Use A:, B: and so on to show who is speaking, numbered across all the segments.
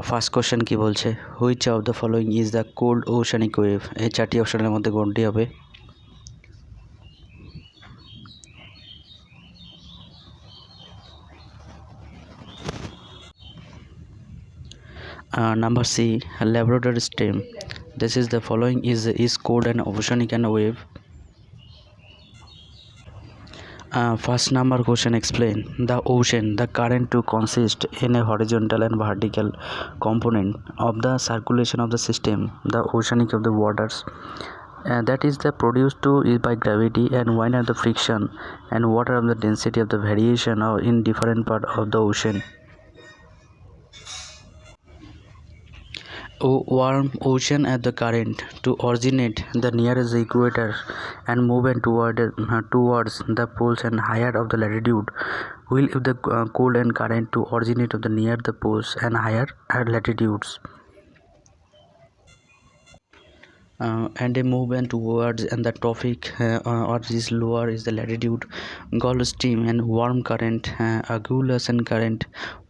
A: First question কি বলছে, which of the following is the cold oceanic wave. এই চারটি অপশনের মধ্যে কোনটি হবে? Number C, Labrador stream. This is the following is cold and oceanic and wave. First number question explain the ocean. The current to consist in a horizontal and vertical component of the circulation of the system. The oceanic of the waters. That is the produced to is by gravity and wind of the friction and water of the density of the variation of in different part of the ocean. Warm ocean at the current to originate the nearest the equator and move towards the poles and higher of the latitude, while if the cold and current to originate of the near the poles and higher latitudes. And a movement towards and the tropic or is lower is the latitude. Gulf stream and warm current, Agulhas current,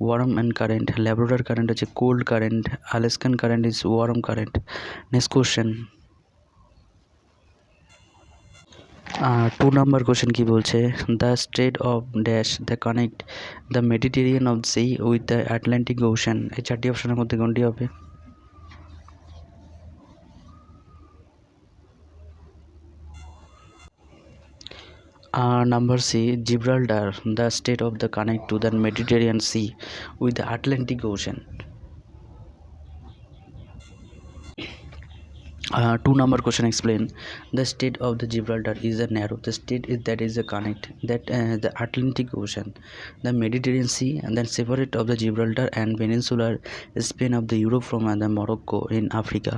A: warm and current, Labrador current is a cold current, Alaskan current is warm current. Next question. 2 number question কি বলছে, the strait of dash the connect the Mediterranean of the sea with the Atlantic Ocean। এই চারটি অপশনের মধ্যে কোনটি হবে? Number C, Gibraltar, the state of the connect to the Mediterranean Sea with the Atlantic Ocean। 2 number question explain the state of the Gibraltar is a narrow the state is that is a connect that the Atlantic Ocean, the Mediterranean Sea, and then separate of the Gibraltar and peninsular Spain of the Europe from the Morocco in Africa।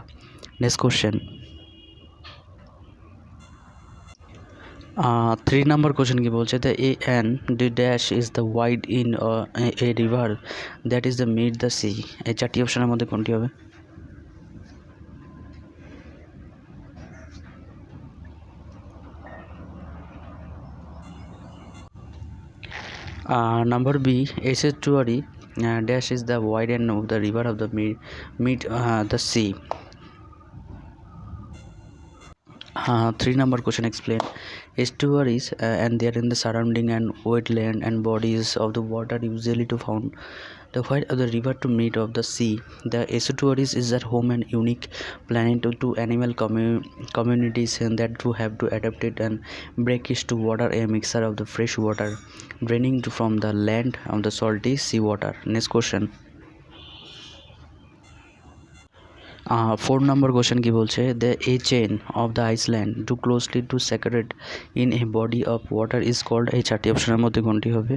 A: Next question. 3 number question কি বলছে, the an the dash is the wide in a river that is the meet the sea। এই চারটি অপশনের মধ্যে কোনটি হবে? Number B, estuary dash is the wide end of the river of the meet the sea। 3 number question explain estuaries and they are in the surrounding and wetland and bodies of the water usually to found the white of the river to meet of the sea. The estuaries is at home and unique planet to animal communities and that to have to adapt it and break it to water a mixture of the fresh water draining from the land of the salty sea water। Next question. 4 number question কি বলছে, the a chain of the Iceland too closely to saturate in a body of water is called। এই চারটি অপশনের মধ্যে কোনটি হবে?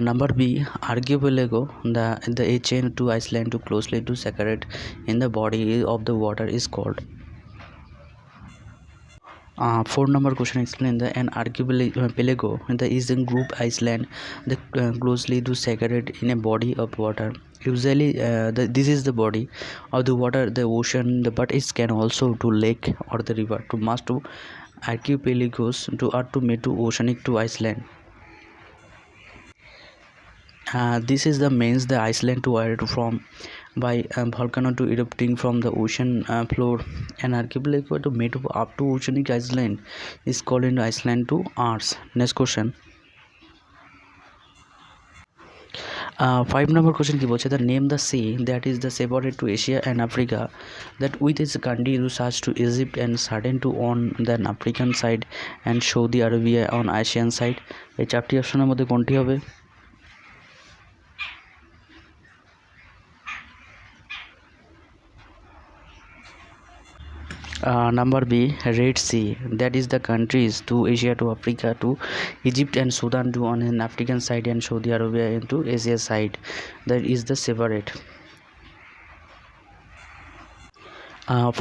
A: Number B, archipelago the a chain to Iceland too closely to saturate in the body of the water is called। 4 number question explain the an archipelago the is in group Iceland the closely to saturate in a body of water usually this is the body of the water the ocean but it can also to lake or the river to must to archipelagos to or to made to oceanic to Iceland। This is the means the Iceland to air from by volcano to erupting from the ocean floor and archipelago to made up to oceanic Iceland is called in Iceland to Arts। Next question. 5 number question কি বলছে, the name the sea that is the separate to Asia and Africa that with its country to such to Egypt and certain to on the African side and Saudi Arabia on Asian side। এই চারটি অপশনের মধ্যে কোনটি হবে? Number B, Red Sea that is the countries to Asia to Africa to Egypt and Sudan to on an African side and Saudi Arabia into Asia side that is the separate।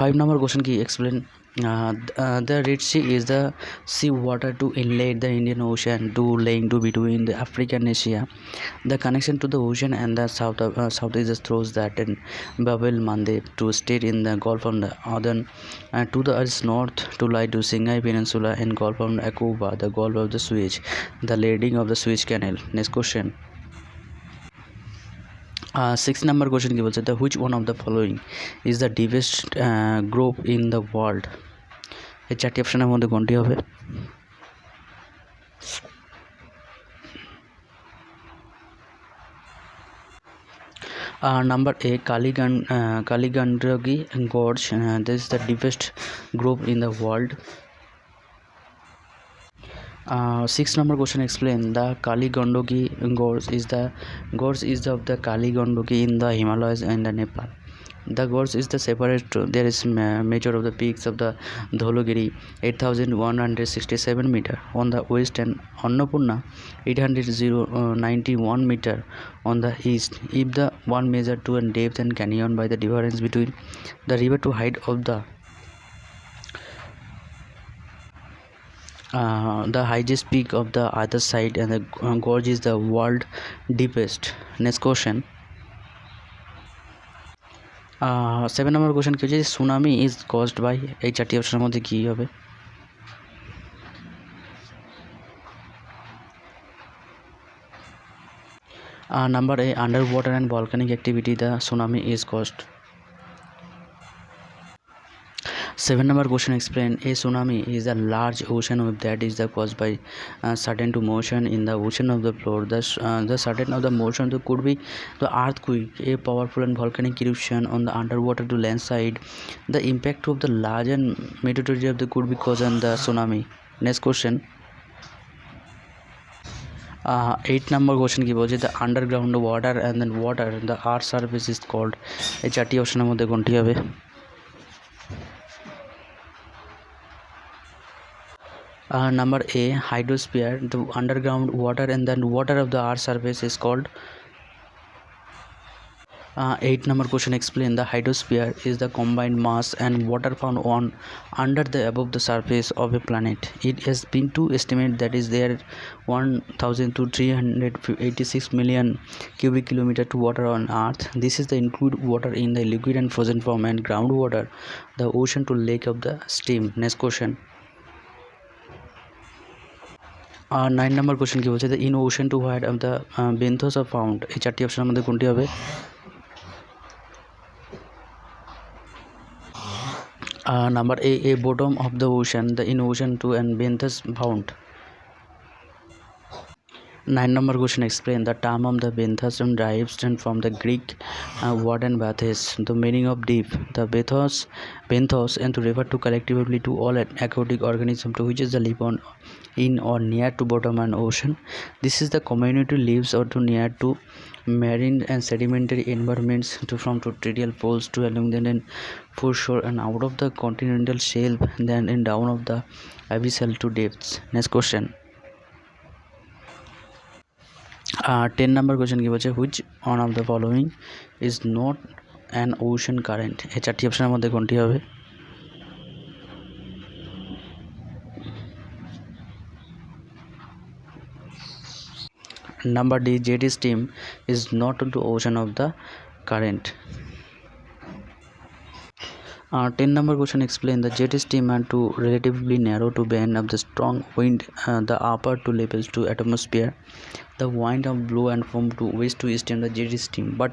A: 5 number question কি explain The Red Sea is the sea water to inlet the Indian Ocean to laying to between the Africa and Asia. The connection to the ocean and the southeast throws that in Bab el Mandeb to state in the Gulf of the Aden, to the earth's north to lie to Sinai Peninsula and Gulf of Aqaba, the Gulf of the Suez, the leading of the Suez Canal. Next question. 6 number question কি বলছে, the which one of the following is the deepest group in the world? এই চারটি অপশনের মধ্যে কোনটি হবে? Number A, Kaligandagi Gorge. This is the deepest group in the world. 6 number question, explain the Kaligandagi Gorge is of the Kaligandagi in the Himalayas and the Nepal. The gorge is the separate. There is measure of the peaks of the Dholagiri 8,167 meter on the west and Annapurna 891 meter on the east. If the one measure to and depth and canyon by the difference between the river to height of the highest peak of the other side, and the gorge is the world deepest. Next question. 7 number question কি হচ্ছে, tsunami is caused by, এই চারটি অপশনের মধ্যে কি হবে? Number A, underwater and volcanic activity the tsunami is caused. 7 number question, explain a tsunami is a large ocean wave that is caused by sudden to motion in the ocean of the floor. The sudden of the motion could be the earthquake, a powerful and volcanic eruption on the underwater to landslide. The impact of the large and meteorology of the could be causing the tsunami. Next question. 8 number question কি বলছে, the underground water and then water the earth surface is called. এই চারটি অপশনের মধ্যে কোনটি হবে? Number A, hydrosphere, the underground water and then water of the earth surface is called. 8 number question, explain the hydrosphere is the combined mass and water found on under the above the surface of a planet. It has been to estimate that is there 1,000 to 386 million cubic kilometer to water on earth. This is the include water in the liquid and frozen form and groundwater the ocean to lake of the steam. Next question. 9 number question কি বলছে, the in ocean to wide of the benthos are found. এই চারটি অপশনের মধ্যে কোনটি হবে? Number A, bottom of the ocean, the in ocean to and benthos found. 9 number question, explain the term of the benthos derives from the Greek word and bathes, the meaning of deep. The benthos and to refer to collectively to all aquatic organisms to which is the live on in or near to bottom and ocean. This is the community lives or to near to marine and sedimentary environments to from territorial poles to along the foreshore and out of the continental shelf then in down of the abyssal to depths. Next question. 10 number question কি বলছে, which one of the following is not an ocean current? এই চারটি অপশনের মধ্যে কোনটি হবে? Number D, jet stream is not into ocean of the current. 10 number question, explain the jet stream and to relatively narrow to bend of the strong wind the upper to levels to atmosphere. The wind of blow and from to west to east in the jet stream but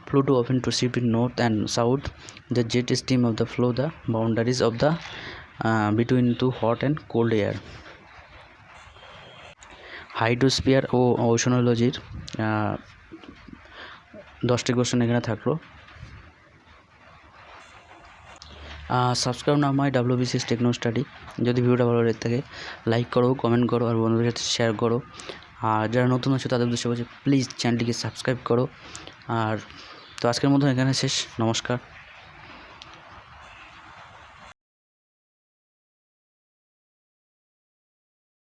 A: flow to often to shift in north and south. The jet stream of the flow the boundaries of the between two hot and cold air. Hydrosphere ও ওশানোলজির 10টি question এখানে থাকলো। Subscribe নাও মাই WBCS Tecnostudy। যদি ভিডিওটা ভালো লেগে থাকে like করো, comment করো আর বন্ধুদের সাথে শেয়ার করো। আর যারা নতুন আছে তাদের উদ্দেশ্যে বলছি প্লিজ চ্যানেলটিকে সাবস্ক্রাইব করো। আর তো আজকের মতো এখানে শেষ, নমস্কার।